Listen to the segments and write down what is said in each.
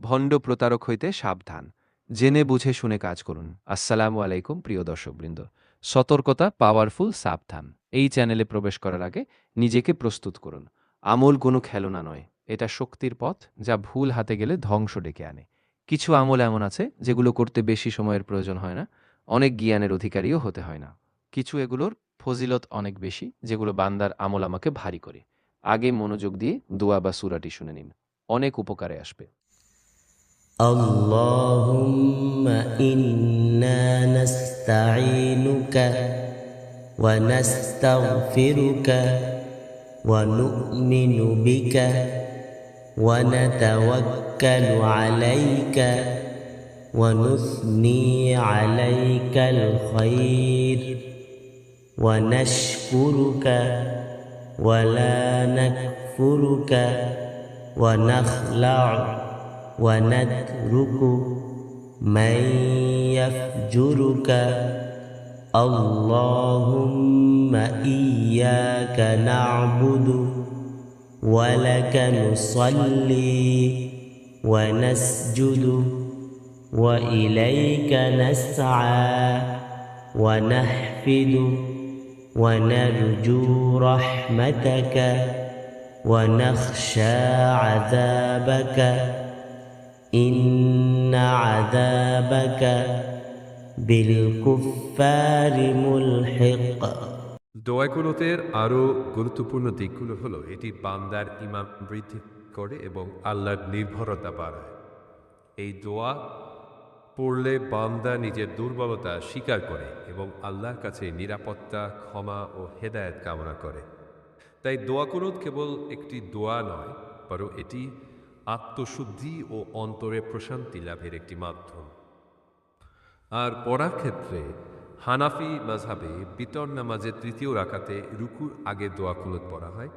ভণ্ড প্রতারক হইতে সাবধান। জেনে বুঝে শুনে কাজ করুন। আসসালামু আলাইকুম প্রিয় দর্শকবৃন্দ। সতর্কতা, পাওয়ারফুল, সাবধান। এই চ্যানেলে প্রবেশ করার আগে নিজেকে প্রস্তুত করুন। আমল কোনো খেলনা নয়, এটা শক্তির পথ, যা ভুল হাতে গেলে ধ্বংস ডেকে আনে। কিছু আমল এমন আছে যেগুলো করতে বেশি সময়ের প্রয়োজন হয় না, অনেক জ্ঞানের অধিকারীও হতে হয় না। কিছু এগুলোর ফজিলত অনেক বেশি, যেগুলো বান্দার আমল আমাকে ভারী করে। আগে মনোযোগ দিয়ে দোয়া বা সূরাটি শুনে নিন, অনেক উপকারে আসবে। اللهم إنا نستعينك ونستغفرك ونؤمن بك ونتوكل عليك ونثني عليك الخير ونشكرك ولا نكفرك ونخلع ونترك من يفجرك اللهم إياك نعبد ولك نصلي ونسجد وإليك نسعى ونحفد ونرجو رحمتك ونخشى عذابك إن عذابك بالكفار ملحق। দোয়া কুনুতের আরও গুরুত্বপূর্ণ দিকগুলো হলো এটি বান্দার ঈমান বৃদ্ধি করে এবং আল্লাহর নির্ভরতা বাড়ায়। এই দোয়া পড়লে বান্দা নিজের দুর্বলতা স্বীকার করে এবং আল্লাহর কাছে নিরাপত্তা, ক্ষমা ও হেদায়েত কামনা করে। তাই দোয়া কুনুত কেবল একটি দোয়া নয়, বরং এটি আত্মশুদ্ধি ও অন্তরে প্রশান্তি লাভের একটি মাধ্যম। আর পড়ার ক্ষেত্রে হানাফি মাযহাবে বিতর নামাজের তৃতীয় রাকাতে রুকুর আগে দোয়া কুনুত পড়া হয়,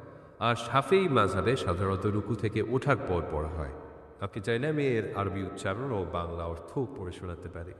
আর শাফিঈ মাযহাবে সাধারণত রুকু থেকে ওঠার পর পড়া হয়। আপনি চাইলে আমি এর আরবি উচ্চারণ ও বাংলা অর্থ পড়ে শোনাতে পারি।